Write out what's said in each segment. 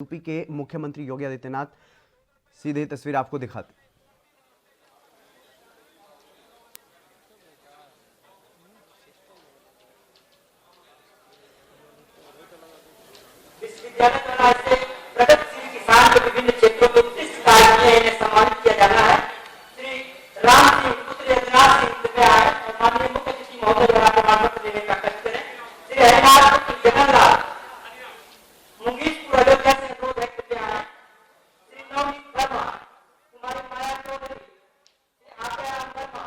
UP के मुख्यमंत्री योगी आदित्यनाथ सीधे तस्वीर आपको दिखाते। विश्वविद्यालय द्वारा ऐसे प्रगतिशील किसान के विभिन्न क्षेत्रों में उत्कृष्ट कार्य किए हैं, इन्हें सम्मानित किया जाना है। श्री राम सिंह पुत्र यदुराज सिंह कृपया आए और माननीय मुख्य अतिथि महोदय द्वारा प्रमाण पत्र देने का कष्ट करें। श्री हरिनाथ पुत्र जगन्नाथ मुंगीशपुर अयोध्या से अनुरोध है, कृपया आए। श्री नवनीत वर्मा, कुमारी माया चौधरी, श्री आत्याराम वर्मा,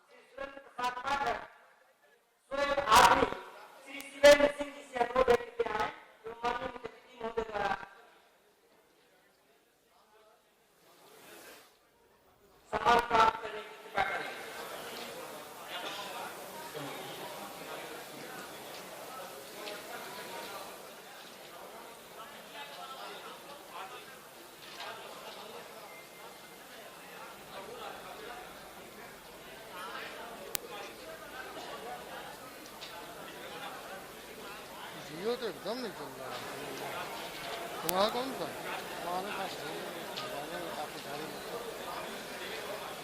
श्री सुरेंद्र प्रसाद पाठक, सोएब आदमी, श्री शिवेंद्र सिंह जी से अनुरोध है, कृपया आए। माननीय मुख्य अतिथि महोदय द्वारा सम्मान प्राप्त करने की कृपा करें। जियो तो एकदम नहीं चल रहा है। तुम्हारा कौन सा? हमारे पास काफी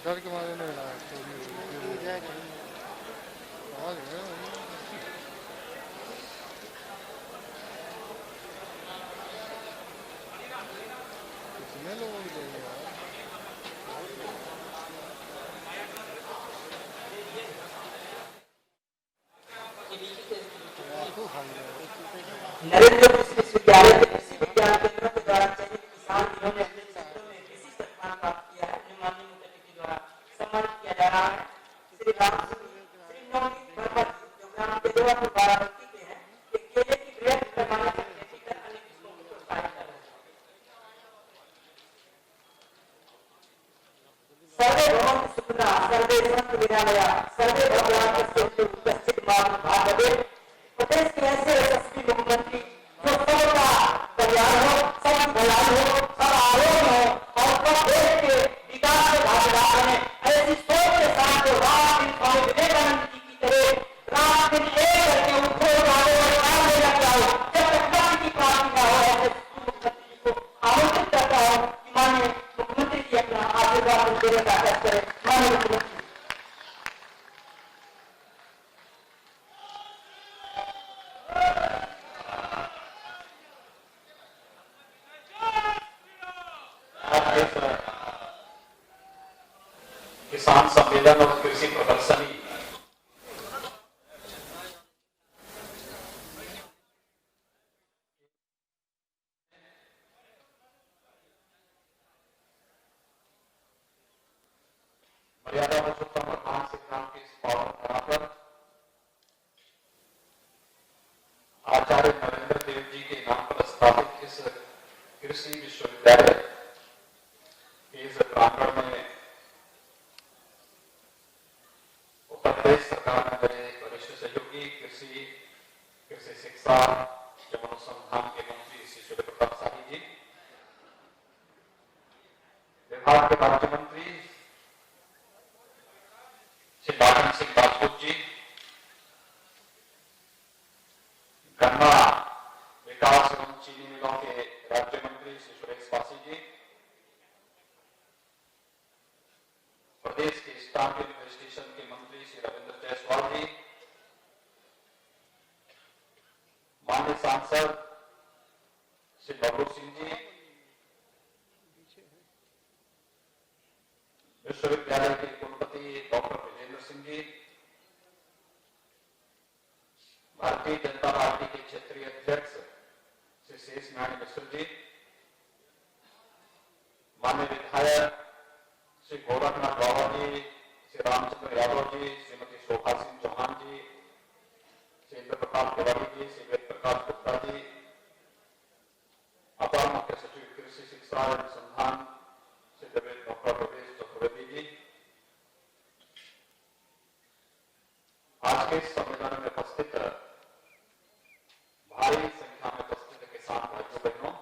डर के मारे नहीं रहा है। समझ गए? कितने लोगों को देंगे यार? नरेंद्र विश्वविद्यालय के कृषि विज्ञान केंद्र के द्वारा चयनित किसान जिन्होंने अपने क्षेत्रों में कृषि सम्मान प्राप्त किया है, उन्हें माननीय मुख्य अतिथि द्वारा सम्मानित किया जा रहा है। श्री राम सिंह, श्री नवनीत वर्मा जी, जो ग्राम केंद्रपुर बाराबंकी के हैं, ये केले की बृहद पैमाने पर खेती कर अन्य किस्मों को प्रोत्साहित कर रहे हैं। सर्वे भवन्तु सुखिनः, सर्वे सन्तु निरामयाः, सर्वे भद्राणि पश्यन्तु, कश्चित् मा दुर्भाग्यते। प्रदेश के ऐसे यशस्वी मुख्यमंत्री जो सबका कल्याण हो, सबकी भलाई हो, सब आरोग्य हो और सब देश के विकास में भागीदार बने, ऐसी सोच के साथ जो राम स्वामी विवेकानंद जी की तरह रात दिन एक करके उठो जाओ और काम लेना चाहो, जब तक लक्ष्य की प्राप्ति न हो, ऐसे मुख्यमंत्री जी को आमंत्रित करता हूँ कि माननीय मुख्यमंत्री जी अपना आशीर्वाद देने का प्रयास करें। माननीय मुख्यमंत्री किसान सम्मेलन और कृषि प्रदर्शनी मर्यादा पुरुषोत्तम भगवान श्री राम की इस पावन धरा पर आचार्य नरेंद्र देव जी के नाम पर स्थापित इस कृषि विश्वविद्यालय के इस प्रांगण में उत्तर प्रदेश सरकार में मेरे वरिष्ठ सहयोगी कृषि शिक्षा एवं अनुसंधान के मंत्री श्री सूर्य प्रताप शाही जी, विभाग के राज्य मंत्री श्री बादल सिंह राजपूत जी, गन्ना विकास एवं चीनी मिलों के राज्य मंत्री श्री सुरेश पासी जी, प्रदेश के स्टाम्प इन्वेस्टिगेशन के मंत्री श्री रविंद्र जायसवाल जी, माननीय सांसद श्री बबलू सिंह जी, विश्वविद्यालय के कुलपति डॉक्टर विजेंद्र सिंह जी, भारतीय जनता पार्टी के क्षेत्रीय अध्यक्ष श्री शेष नारायण मिश्र जी, माननीय विधायक श्री गोरखनाथ बाबा जी, श्री रामचंद्र यादव जी, श्रीमती शोभा सिंह चौहान जी, श्री इंद्र प्रताप तिवारी जी, श्री वेद प्रकाश गुप्ता जी, अपर मुख्य सचिव कृषि शिक्षा और अनुसंधान श्री डॉक्टर प्रवेश चतुर्वेदी जी, आज के सम्मेलन में उपस्थित भारी संख्या में उपस्थित किसान भाइयों बहनों,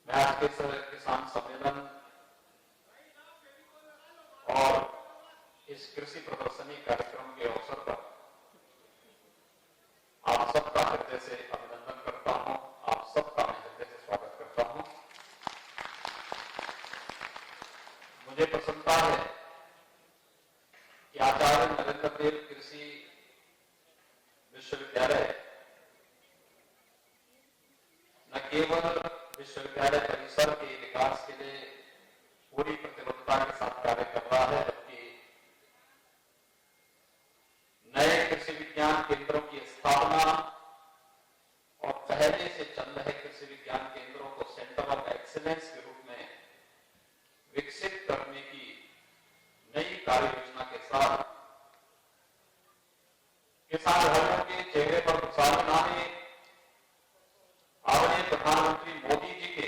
मैं आज के किसान सम्मेलन और इस कृषि प्रदर्शनी कार्यक्रम के अवसर पर आप सबका हृदय से अभिनंदन करता हूं। आप सब केवल विश्वविद्यालय परिसर के विकास के लिए पूरी प्रतिबद्धता के साथ कार्य कर रहा है, जबकि नए कृषि विज्ञान केंद्रों की स्थापना और पहले से चल रहे कृषि विज्ञान केंद्रों को सेंटर ऑफ एक्सीलेंस के रूप में विकसित करने की नई कार्य योजना के साथ किसान भाइयों के चेहरे पर खुशहाली लाने आदरणीय प्रधानमंत्री मोदी जी के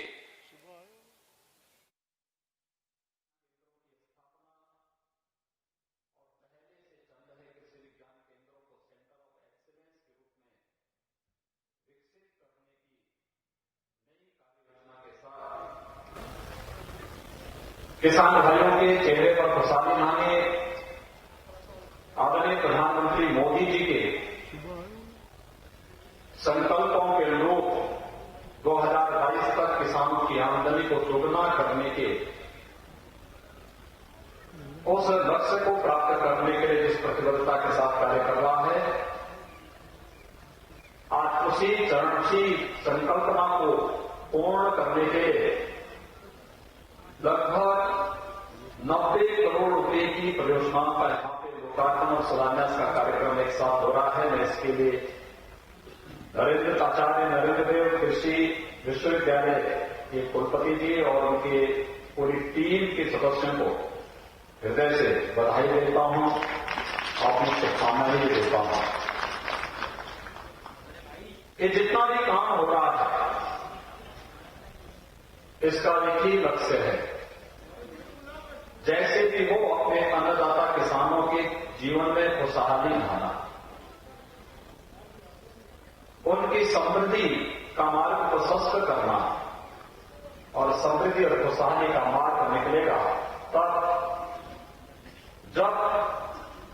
किसान भाइयों के चेहरे पर खुशहाली लाने आदरणीय प्रधानमंत्री मोदी जी के संकल्पों के अनुरूप 2022 तक किसानों की आमदनी को दोगुना करने के उस लक्ष्य को प्राप्त करने के लिए जिस प्रतिबद्धता के साथ कार्य कर रहा है, आज उसी संकल्पना को पूर्ण करने के लिए लगभग 90 करोड़ रुपए की परियोजनाओं का यहां पे लोकार्पण और शिलान्यास का कार्यक्रम एक साथ हो रहा है। मैं इसके लिए नरेंद्र देव कृषि विश्वविद्यालय के कुलपति जी और उनके पूरी टीम के सदस्यों को हृदय से बधाई देता हूं, अपनी शुभकामनाएं भी देता हूं। ये जितना भी काम हो रहा है इसका एक ही लक्ष्य है, जैसे कि वो अपने अन्नदाता किसानों के जीवन में खुशहाली लाना, उनकी समृद्धि का मार्ग प्रशस्त करना, और समृद्धि और खुशहाली का मार्ग निकलेगा तब जब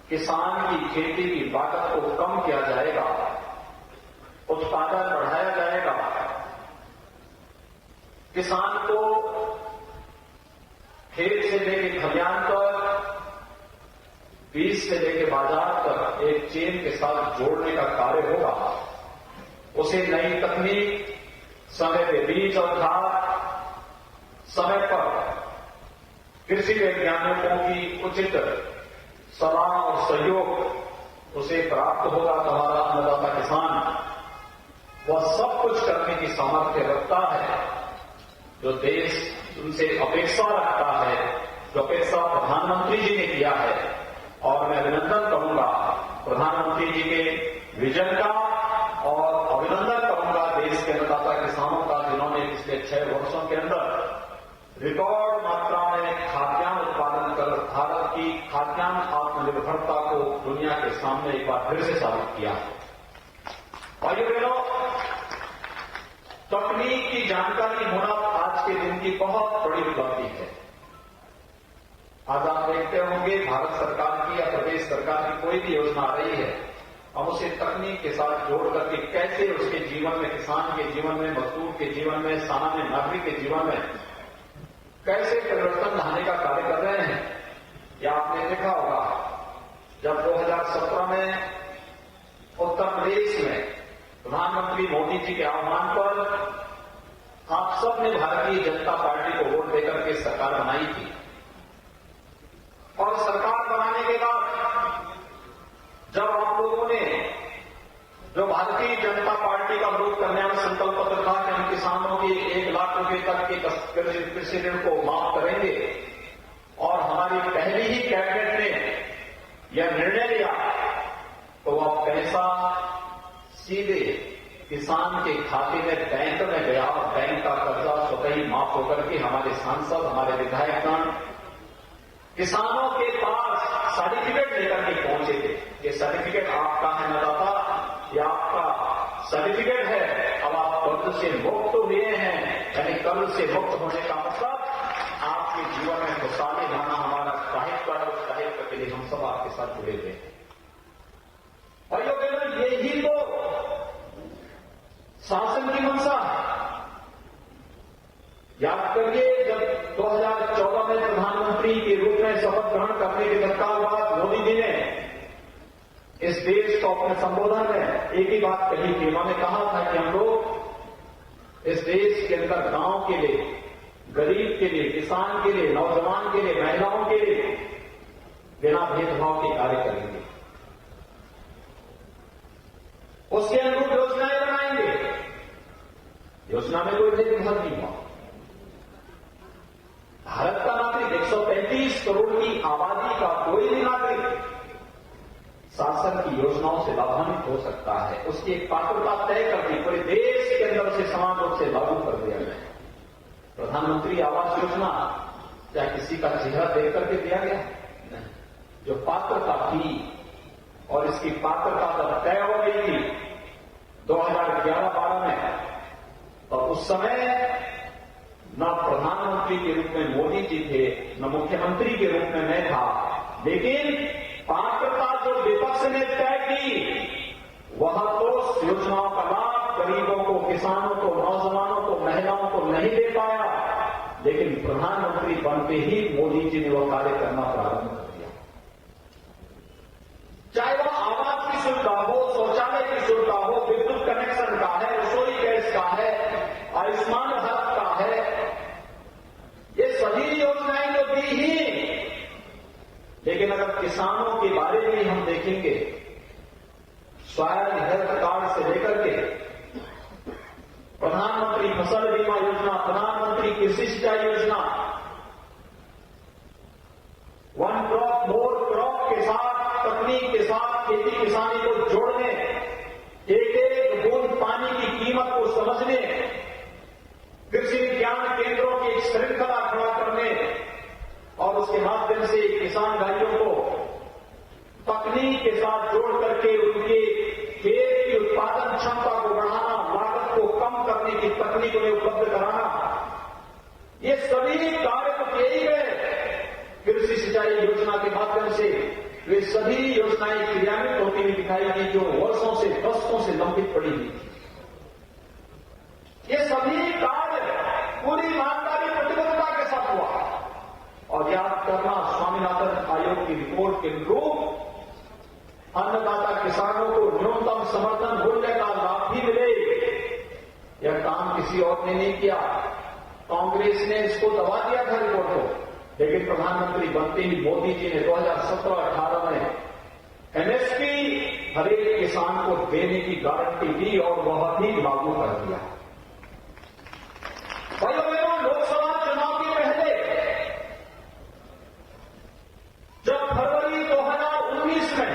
किसान की खेती की लागत को कम किया जाएगा, उत्पादन बढ़ाया जाएगा, किसान को खेत से लेकर खलिहान तक, बीज से लेकर बाजार तक एक चेन के साथ जोड़ने का कार्य होगा। उसे नई तकनीक, समय पे बीज और खाद, समय पर कृषि वैज्ञानिकों की उचित सलाह और सहयोग उसे प्राप्त होगा। तो हमारा अन्नदाता किसान वह सब कुछ करने की सामर्थ्य रखता है जो देश उनसे अपेक्षा रखता है, जो अपेक्षा प्रधानमंत्री जी ने किया है। और मैं अभिनंदन करूंगा प्रधानमंत्री जी के विजन का, और अभिनंदन करूंगा देश के अन्नदाता किसानों का, जिन्होंने पिछले 6 वर्षों के अंदर रिकॉर्ड मात्रा में खाद्यान्न उत्पादन कर भारत की खाद्यान्न आत्मनिर्भरता को दुनिया के सामने एक बार फिर से साबित किया। भाइयों बहनों, तकनीक की जानकारी होना आज के दिन की बहुत बड़ी उपलब्धि है। आज आप देखते होंगे भारत सरकार की या प्रदेश सरकार की कोई भी योजना आ रही है, हम उसे तकनीक के साथ जोड़ करके कैसे उसके जीवन में, किसान के जीवन में, मजदूर के जीवन में, सामान्य नागरिक के जीवन में कैसे परिवर्तन लाने का कार्य कर रहे हैं। या आपने देखा होगा जब 2017 में उत्तर प्रदेश में प्रधानमंत्री मोदी जी के आह्वान पर आप सब ने भारतीय जनता पार्टी को वोट देकर के सरकार बनाई थी, और सरकार बनाने के बाद जब आप लोगों ने जो भारतीय जनता पार्टी का विरोध करने में संकल्प पत्र था कि हम किसानों के 1 लाख रुपए तक के कृषि ऋण को माफ करेंगे, और हमारी पहली ही कैबिनेट ने यह निर्णय लिया, तो वह पैसा सीधे किसान के खाते में बैंक में गया, और बैंक का कर्जा स्वतः ही माफ होकर के हमारे सांसद, हमारे विधायकगण किसानों के पास सर्टिफिकेट लेकर के पहुंचे थे। ये सर्टिफिकेट आपका है अन्नदाता, ये आपका सर्टिफिकेट है, अब आप कर्ज से मुक्त हुए हैं। यानी कर्ज से मुक्त होने का मतलब आपके जीवन में खुशहाली लाना हमारा साहित्य है, उस साहित्य के लिए हम सब आपके साथ जुड़े हुए हैं। भाइयों बहनों, यही तो शासन की मंशा है। याद करिए जब 2014 में प्रधानमंत्री के रूप में शपथ ग्रहण करने के तत्काल मोदी जी ने इस देश को अपने संबोधन में एक ही बात कही थी। उन्होंने कहा था कि हम लोग इस देश अंदर गांव के लिए, गरीब के लिए, किसान के लिए, नौजवान के लिए, महिलाओं के लिए बिना भेदभाव के कार्य करेंगे। उसके अनुरूप योजनाएं बनाएंगे। योजना में कोई भेदभाव नहीं हुआ। भारत का नागरिक 135 करोड़ की आबादी का कोई भी नागरिक शासन की योजनाओं से लाभान्वित हो सकता है। उसकी एक पात्रता तय करके पूरे देश के अंदर उसे समान रूप से लागू कर दिया गया। प्रधानमंत्री आवास योजना क्या किसी का चेहरा देख करके दिया गया? नहीं। जो पात्रता थी और इसकी पात्रता तब तय हो गई थी 2011-12 में, तो उस समय न प्रधानमंत्री के रूप में मोदी जी थे, न मुख्यमंत्री के रूप में मैं था, लेकिन पात्रता जो विपक्ष ने तय की वह तो योजनाओं का लाभ गरीबों को, किसानों को, नौजवानों को, महिलाओं को नहीं दे पाया, लेकिन प्रधानमंत्री बनते ही मोदी जी ने वह कार्य करना प्रारंभ कर दिया। चाहे वह आवास की सुविधा हो, शौचालय की सुविधा हो, विद्युत कनेक्शन का है, रसोई गैस का है, आयुष्मान भारत का है, ये सभी योजनाएं तो दी ही। लेकिन अगर किसानों के बारे में हम देखेंगे, स्वायल हेल्थ कार्ड से लेकर के प्रधानमंत्री फसल बीमा योजना, प्रधानमंत्री कृषि सिंचाई योजना, वन क्रॉप मोर क्रॉप के साथ, तकनीक के साथ खेती किसानी को जोड़ने, एक एक बूंद पानी की कीमत को समझने, कृषि विज्ञान केंद्रों की एक श्रृंखला खड़ा करने और उसके माध्यम से किसान भाइयों को तकनीक के साथ जोड़ करके उनके खेत की उत्पादन क्षमता को बढ़ाना, लागत को कम करने की तकनीक उन्हें उपलब्ध कराना, ये सभी कार्य तो किए ही गए। कृषि सिंचाई योजना के माध्यम से वे सभी योजनाएं क्रियान्वित होती हुई दिखाई दी जो वर्षों से, दशकों से लंबित पड़ी हुई थी। ये सभी कार्य पूरी ईमानदारी प्रतिबद्धता के साथ हुआ। और याद करना, स्वामीनाथन आयोग की रिपोर्ट के अनुरूप अन्नदाता किसानों को न्यूनतम समर्थन मूल्य का लाभ भी मिले, यह काम किसी और ने नहीं किया। कांग्रेस ने इसको दबा दिया था रिपोर्ट को, लेकिन प्रधानमंत्री बनते ही मोदी जी ने 2017-18 में एमएसपी हर एक किसान को देने की गारंटी दी और वह भी लागू कर दिया। भाइयों बहनों, लोकसभा चुनाव के पहले जब फरवरी 2019 में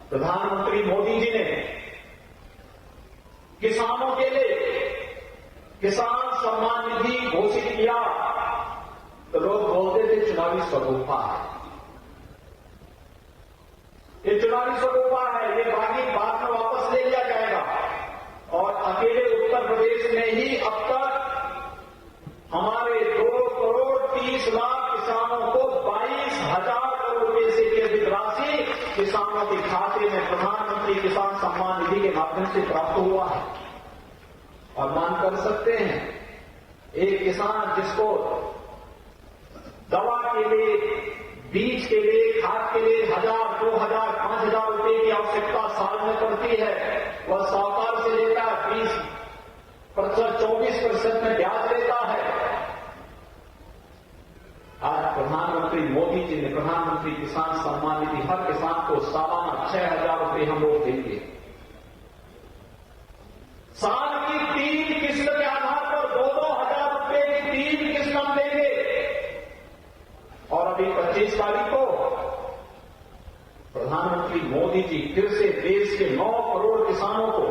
प्रधानमंत्री मोदी जी ने किसानों के लिए किसान सम्मान निधि घोषित किया तो लोग बोलते थे चुनावी स्वरूपा है, ये चुनावी स्वरूपा है, ये बाकी बाद में वापस ले लिया जाएगा। और अकेले उत्तर प्रदेश में ही अब तक हमारे 2,30,00,000 किसानों को 22,000 करोड़ रुपए से भी अधिक राशि किसानों के खाते में प्रधानमंत्री किसान सम्मान निधि के माध्यम से प्राप्त हुआ है। और मान कर सकते हैं, एक किसान जिसको दवा के लिए, बीज के लिए, खाद के लिए 1,000, 2,000, 5,000 रुपए की आवश्यकता साल में पड़ती है, वह साहूकार से लेता है 20%, 24% में ब्याज लेता है। आज प्रधानमंत्री मोदी जी ने प्रधानमंत्री किसान सम्मान निधि हर किसान को सालाना 6,000 रुपए हम लोग देंगे। साल की 3 किस्त के आधार पर 2,000 रुपए की 3 किस्त हम देंगे। और अभी 25 तारीख को प्रधानमंत्री मोदी जी फिर से देश के 9 करोड़ किसानों को,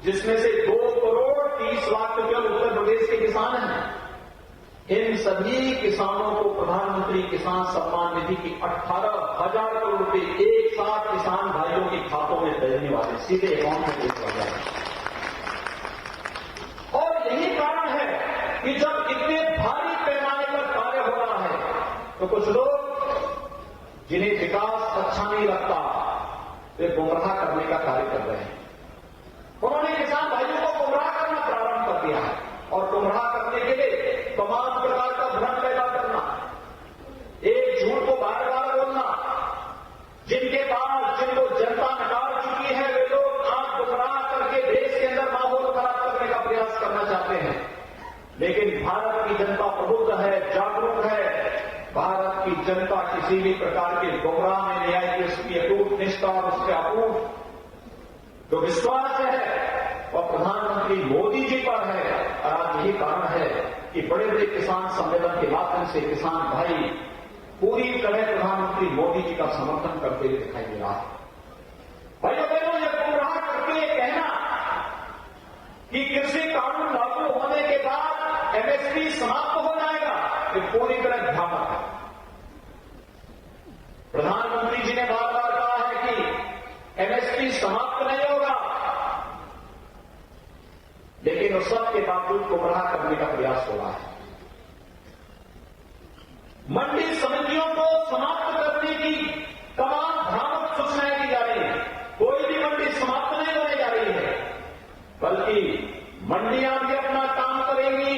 जिसमें से 2,30,00,000 केवल उत्तर प्रदेश के किसान हैं, इन सभी किसानों को प्रधानमंत्री किसान सम्मान निधि की 18,000 करोड़ रुपए एक साथ किसान भाइयों के खातों में भेजने वाले, सीधे अकाउंट में भेज दिया जाएगा। और यही कारण है कि जब इतने भारी पैमाने पर कार्य हो रहा है तो कुछ लोग जिन्हें विकास अच्छा नहीं लगता वे गुमराह करने का कार्य कर रहे हैं। उन्होंने किसान भाइयों को गुमराह करना प्रारंभ कर दिया है और गुमराह करने के लिए तमाम प्रकार का भ्रम पैदा करना, एक झूठ को बार बार बोलना, जिनको जनता नकार चुकी है वे लोग आज गुमराह करके देश के अंदर माहौल खराब करने का जनता किसी भी प्रकार के गुमराह में नहीं आई कि उसकी अटूट निष्ठा और उसके अटूट जो विश्वास है वह प्रधानमंत्री मोदी जी पर है। और आज यही कारण है कि बड़े बड़े किसान सम्मेलन के माध्यम से किसान भाई पूरी तरह प्रधानमंत्री मोदी जी का समर्थन करते हुए दिखाई दे रहा है। भाइयों बहनों, यह गुमराह करके कहना कि कृषि कानून लागू होने के बाद एमएसपी समाप्त हो जाएगा, ये पूरी तरह भ्रामक है। प्रधानमंत्री जी ने बार बार कहा है कि एमएसपी समाप्त नहीं होगा, लेकिन उस सब के बावजूद गुमराह करने का प्रयास हो रहा है। मंडी समितियों को समाप्त करने की तमाम भ्रामक सूचनाएं दी जा रही है। कोई भी मंडी समाप्त नहीं होने जा रही है, बल्कि मंडियां भी अपना काम करेंगी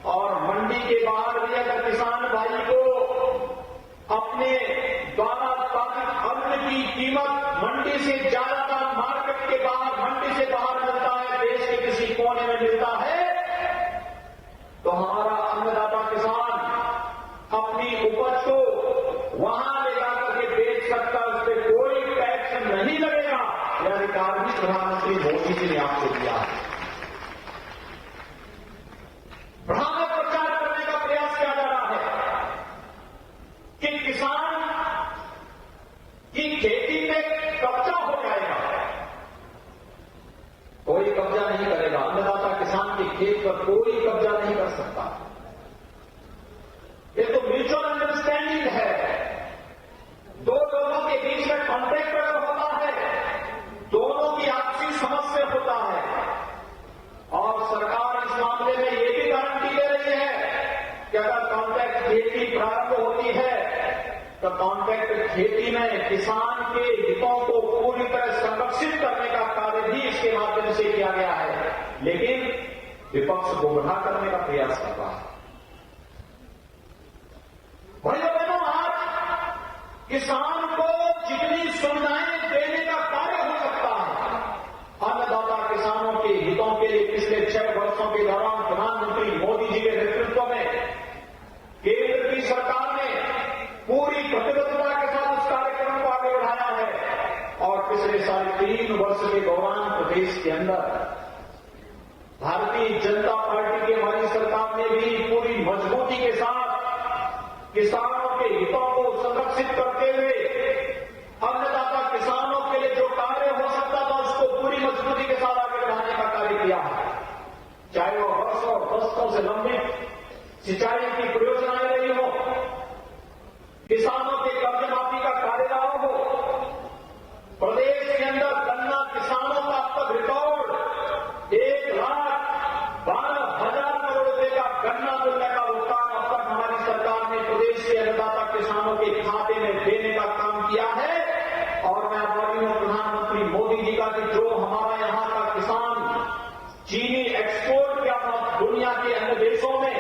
और मंडी के बाहर भी अगर किसान भाई को अपने द्वारा उत्पादित अन्न की कीमत मंडी से ज्यादा मार्केट के बाहर, मंडी से बाहर मिलता है, देश के किसी कोने में मिलता है, तो हमारा अन्नदाता किसान अपनी उपज को वहां ले जाकर के बेच सकता, उस पर कोई टैक्स नहीं लगेगा। यह अधिकार भी प्रधानमंत्री मोदी जी ने आपको दिया है। भ्रामक प्रचार करने का प्रयास किया जा रहा है कि किसान की खेती में कब्जा हो जाएगा। कोई कब्जा नहीं करेगा, अन्नदाता किसान की खेत पर कोई कब्जा नहीं कर सकता। ये तो म्यूचुअल अंडरस्टैंडिंग है, दो लोगों के बीच में कॉन्ट्रैक्ट अगर होता है, दोनों की आपसी समझ से होता है। और सरकार इस मामले में ये भी गारंटी दे रही है कि अगर कॉन्ट्रैक्ट खेती प्रारंभ होती है तो कॉन्ट्रैक्ट खेती में किसान के हितों को पूरी तरह संरक्षित करने का कार्य भी इसके माध्यम से किया गया है। लेकिन विपक्ष गुमराह करने का प्रयास कर रहा है। भाइयों बहनों, आज किसान को जितनी सुविधाएं देने का कार्य हो सकता है, अन्नदाता किसानों के हितों के लिए पिछले 6 वर्षों के दौरान प्रधानमंत्री मोदी जी के नेतृत्व में केंद्र की सरकार ने पूरी प्रतिबद्धता के साथ उस कार्यक्रम को आगे बढ़ाया है। और पिछले 3.5 वर्ष के दौरान प्रदेश के अंदर भारतीय जनता पार्टी की हमारी सरकार ने भी पूरी मजबूती के साथ किसानों के हितों को संरक्षित करते हुए अन्नदाता किसानों के लिए जो कार्य हो सकता था उसको पूरी मजबूती के साथ आगे बढ़ाने का कार्य किया है। चाहे वो वर्षों और दशकों से लंबित सिंचाई की परियोजनाएं रही हो, किसानों के कर्ज माफी का कार्य रहा हो, प्रदेश के अंदर गन्ना किसानों का अब तक रिकॉर्ड 1,12,000 करोड़ रुपए का गन्ना मिलने का भुगतान अब तक हमारी सरकार ने प्रदेश के अन्नदाता किसानों के खाते में देने का काम किया है। और मैं आभारी हूं प्रधानमंत्री मोदी जी का कि जो हमारा यहां का किसान चीनी एक्सपोर्ट किया था दुनिया के अन्य देशों में,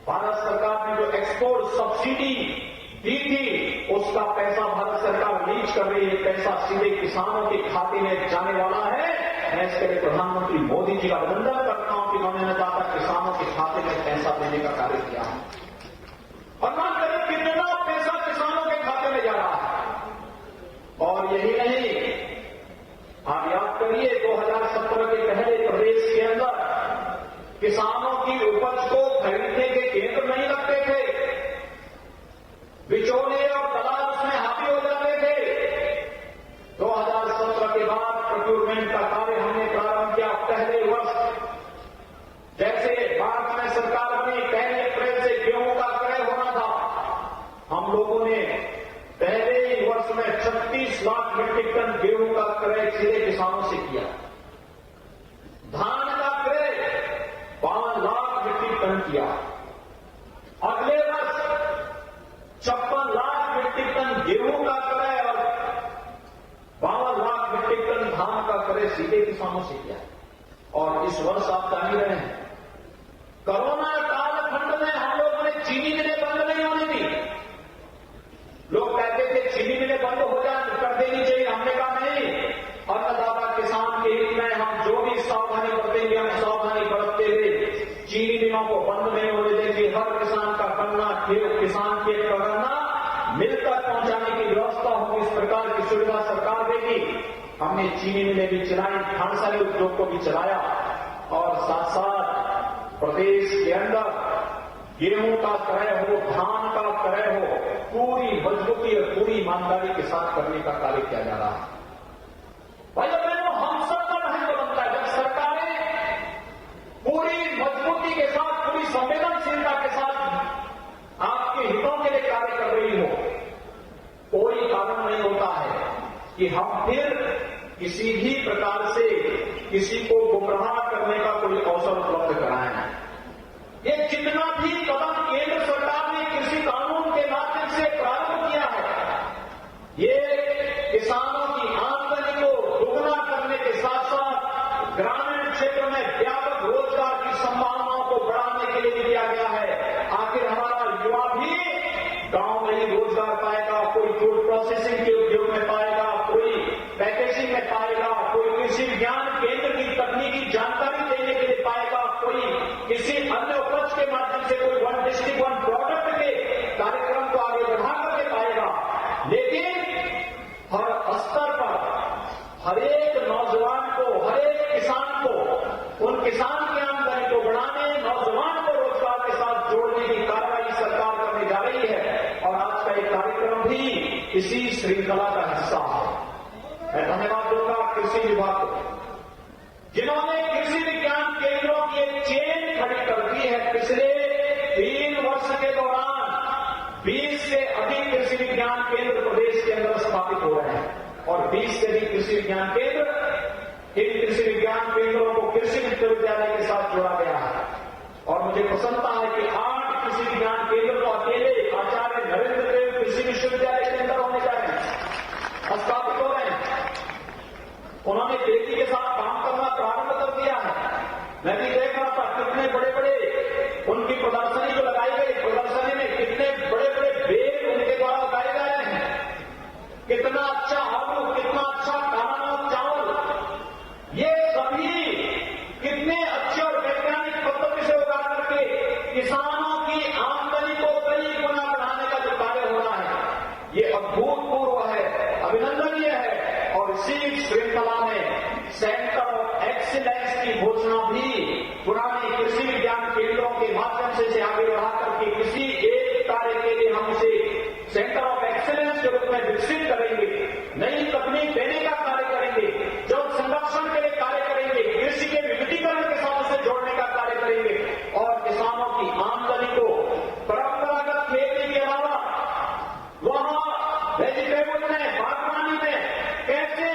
भारत सरकार ने जो एक्सपोर्ट सब्सिडी दी थी उसका पैसा भारत सरकार लीज कर रही है, पैसा सीधे किसानों के खाते में जाने वाला है। मैं इसके लिए प्रधानमंत्री मोदी जी का अभिनंदन करता हूं कि उन्होंने अन्नदाता किसानों के खाते में पैसा देने का कार्य किया है। और मान करें कितना पैसा किसानों के खाते में जा रहा है। और यही नहीं, आप याद करिए 2017 के पहले प्रदेश के अंदर किसानों की उपज को खरीदने के केंद्र नहीं लगते थे, बिचौलिए और दलाल उसमें हावी हो जाते थे। 2017 के बाद प्रोक्योरमेंट का कार्य हमने प्रारंभ किया। पहले वर्ष जैसे मार्च में सरकार अपनी 1 अप्रैल से गेहूं का क्रय होना था, हम लोगों ने पहले ही वर्ष में 36 लाख मीट्रिक टन गेहूं का क्रय सीधे किसानों से किया। धान का क्रय 5 लाख मीट्रिक टन किया। अगले वर्ष 56 लाख मीट्रिक टन गेहूं का क्रय और 52 लाख मीट्रिक टन धान का क्रय सीधे किसानों से किया। और इस वर्ष आप जान ही रहे हैं, कोरोना कालखंड में हम लोगों ने चीनी मिलें बंद नहीं होने दी। लोग कहते थे चीनी मिलें बंद हो जाए कर देनी चाहिए, हमने कहा नहीं, अन्नदाता किसान के हित में हम जो भी सावधानी बरतेंगे हम सावधानी बरतते हुए चीनी मिलों को बंद नहीं होने देंगे। हर किसान का गन्ना किसान के गन्ना हमने चीनी मिलें भी चलाई, खानसारी उद्योग को भी चलाया और साथ साथ प्रदेश के अंदर गेहूं का क्रय हो, धान का क्रय हो, पूरी मजबूती और पूरी ईमानदारी के साथ करने का कार्य किया जा रहा है। भाई बहनों, हम सबका महत्व बनता है जब सरकारें पूरी मजबूती के साथ, पूरी संवेदनशीलता के साथ आपके हितों के लिए कार्य कर रही हो। कोई कारण नहीं होता है कि हम फिर किसी भी प्रकार से किसी को गुमराह करने का कोई अवसर उपलब्ध कराएं। ये जितना भी कदम केंद्र सरकार ने कृषि कानून के माध्यम से प्रारंभ किया है, ये किसानों की आमदनी को दोगुना करने के साथ साथ ग्रामीण क्षेत्र में व्यापक रोजगार की संभावनाओं को बढ़ाने के लिए भी किया गया है। आखिर हमारा युवा भी गांव में ही रोजगार पाएगा, कोई फूड प्रोसेसिंग के उद्योग में पाएगा, कोई पैकेजिंग में पाएगा, कोई कृषि विज्ञान केंद्र की तकनीकी जानकारी देने के लिए पाएगा, कोई किसी अन्य उपज के माध्यम से कोई वन डिस्ट्रिक्ट वन प्रोडक्ट के कार्यक्रम को आगे बढ़ा करके पाएगा। लेकिन हर स्तर पर हर एक नौजवान को, हर एक किसान को, उन किसान की आमदनी को बढ़ाने, नौजवान को रोजगार के साथ जोड़ने की कार्रवाई सरकार करने जा रही है और आज का एक कार्यक्रम भी इसी श्रृंखला का हिस्सा है। मैं धन्यवाद दूंगा कृषि विभाग को, जिन्होंने कृषि विज्ञान केंद्रों की एक चेन खड़ी कर दी है। पिछले 3 वर्ष के दौरान 20 से अधिक कृषि विज्ञान केंद्र प्रदेश के अंदर स्थापित हो रहे हैं और 20 से अधिक कृषि विज्ञान केंद्र, इन कृषि विज्ञान केंद्रों को कृषि विश्वविद्यालय के साथ जोड़ा गया है और मुझे प्रसन्नता है कि 8 कृषि विज्ञान केंद्र तो अकेले आचार्य नरेंद्र देव कृषि विश्वविद्यालय के अंदर होने जा रहे हैं, स्थापित हो रहे हैं। उन्होंने तेजी के साथ काम करना प्रारंभ कर दिया है। मैं भी देख रहा था कितने बड़े बड़े उनकी प्रदर्शनी जो लगाई गई, प्रदर्शनी में कितने बड़े बड़े बेल उनके द्वारा उगाए जा रहे हैं, कितना अच्छा आलू, कितना अच्छा काला चावल, ये सभी कितने अच्छे और वैज्ञानिक पद्धति से उगा करके किसानों की आमदनी को कई गुना बढ़ाने का जो कार्य हो रहा है, ये अभूतपूर्व है, अभिनंदनीय है। और इसी श्रृंखला में सेंटर ऑफ एक्सीलेंस की घोषणा भी पुराने कृषि विज्ञान केंद्रों के माध्यम से आगे बढ़ा करके किसी एक कार्य के लिए हम उसे सेंटर ऑफ एक्सीलेंस के रूप में विकसित करेंगे, नई तकनीक देने का कार्य करेंगे, जल संरक्षण के लिए कार्य करेंगे, कृषि के विविधीकरण के साथ उसे जोड़ने का कार्य करेंगे और किसानों की आमदनी को परंपरागत खेती के अलावा वहां वेजिटेबल में, बागवानी में कैसे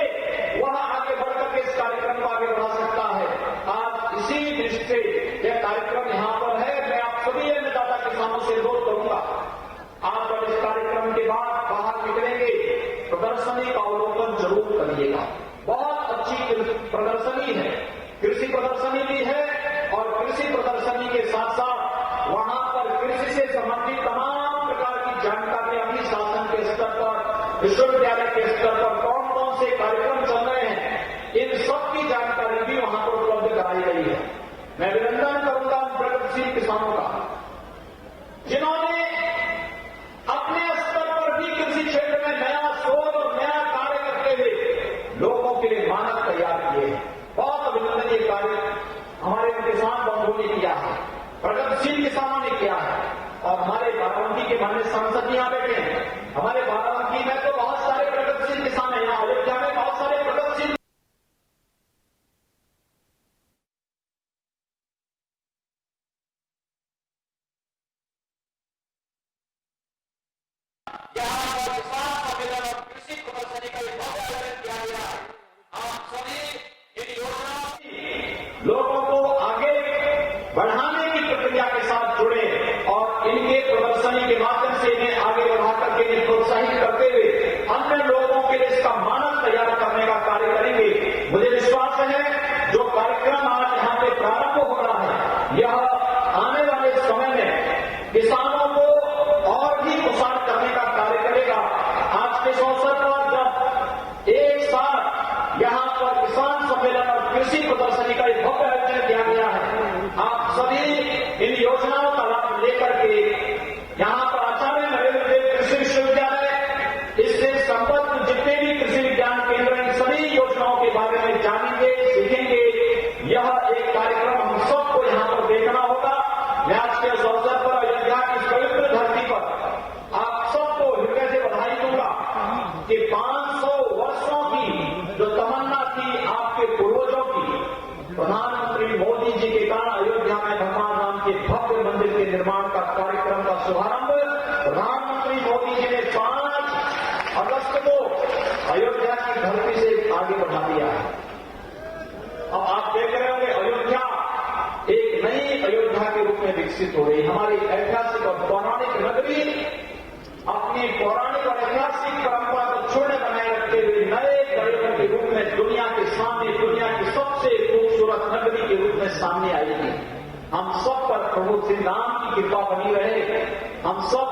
वह आगे बढ़कर के इस कार्यक्रम को आगे बढ़ा सकता है। आज इसी दृष्टि से यह कार्यक्रम यहां पर है। मैं आप सभी अन्नदाता किसानों से अनुरोध करूंगा, आज जब इस कार्यक्रम के बाद बाहर निकलेंगे, प्रदर्शनी का अवलोकन जरूर करिएगा। बहुत अच्छी प्रदर्शनी है, कृषि प्रदर्शनी भी है और कृषि प्रदर्शनी के साथ साथ वहां पर कृषि से संबंधित तमाम प्रकार की जानकारियां भी शासन के स्तर पर, विश्वविद्यालय के स्तर पर कौन कौन से कार्यक्रम चल रहे हैं, इन सब की जानकारी भी वहां पर उपलब्ध कराई गई है। मैं अभिनंदन करूंगा उन प्रगतिशील किसानों का जिन्होंने अपने स्तर पर भी कृषि क्षेत्र में नया शोध और नया कार्य करते हुए लोगों के लिए मानक तैयार किए हैं। बहुत अभिनंदनीय कार्य हमारे किसान बंधुओं ने किया है, प्रगतिशील किसानों ने किया है और हमारे बाराबंकी के माननीय सांसद यहां बैठे हैं। हमारे बाराबंकी में तो बहुत सारे प्रगतिशील किसान हैं, यहां अयोध्या में बहुत सारे प्रगतिशील कृषि प्रदर्शनी का आयोजन किया गया है। आप सभी इन योजनाओं लोगों को आगे बढ़ाने की प्रक्रिया के साथ जुड़े और इनके प्रदर्शनी के माध्यम से इन्हें आगे बढ़ा करके इन्हें प्रोत्साहित करते हुए प्रधानमंत्री मोदी जी के कारण अयोध्या में भगवान राम के भव्य मंदिर के निर्माण का कार्यक्रम का शुभारंभ प्रधानमंत्री मोदी जी ने 5 अगस्त को अयोध्या की धरती से आगे बढ़ा दिया है। अब आप देख रहे होंगे अयोध्या एक नई अयोध्या के रूप में विकसित हो रही है। हमारी ऐतिहासिक और पौराणिक नगरी अपनी पौराणिक और ऐतिहासिक परंपरा को छोड़े बनाए रखते हुए नए गढ़ के रूप में दुनिया के सामने, दुनिया की सबसे खूबसूरत नगरी के रूप में सामने आएगी। हम सब पर प्रभु श्री राम की कृपा बनी रहे। हम सब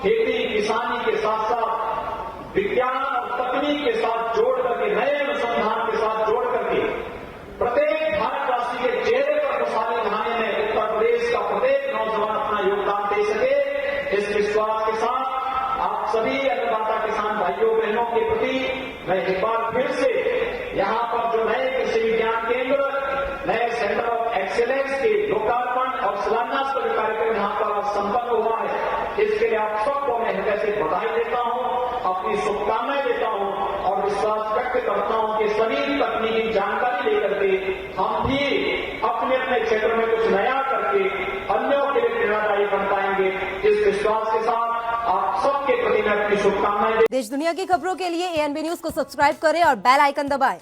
खेती किसानी के साथ साथ विज्ञान और तकनीक के साथ जोड़ करके, नए अनुसंधान के साथ जोड़ करके प्रत्येक भारतवासी के चेहरे पर खुशहाली लाने में उत्तर प्रदेश का प्रत्येक नौजवान अपना योगदान दे सके, इस विश्वास के साथ आप सभी अन्नदाता किसान भाइयों बहनों के प्रति मैं एक बार फिर से यहां पर जो नए कृषि विज्ञान केंद्र, नए सेंटर ऑफ एक्सीलेंस के लोकार्पण और शिलान्यास का कार्यक्रम यहां पर संपन्न हुआ है, इसके लिए आप सबको मैं हृदय से बधाई देता हूं, अपनी शुभकामनाएं देता हूं और विश्वास व्यक्त करता हूं कि सभी तकनीकी जानकारी लेकर के हम भी अपने अपने क्षेत्र में कुछ नया करके अन्यों के लिए प्रेरणादायी बन पाएंगे। इस विश्वास के साथ आप सबके प्रति मैं अपनी शुभकामनाएं। देश दुनिया की खबरों के लिए ANB न्यूज को सब्सक्राइब करें और बेल आइकन दबाएं।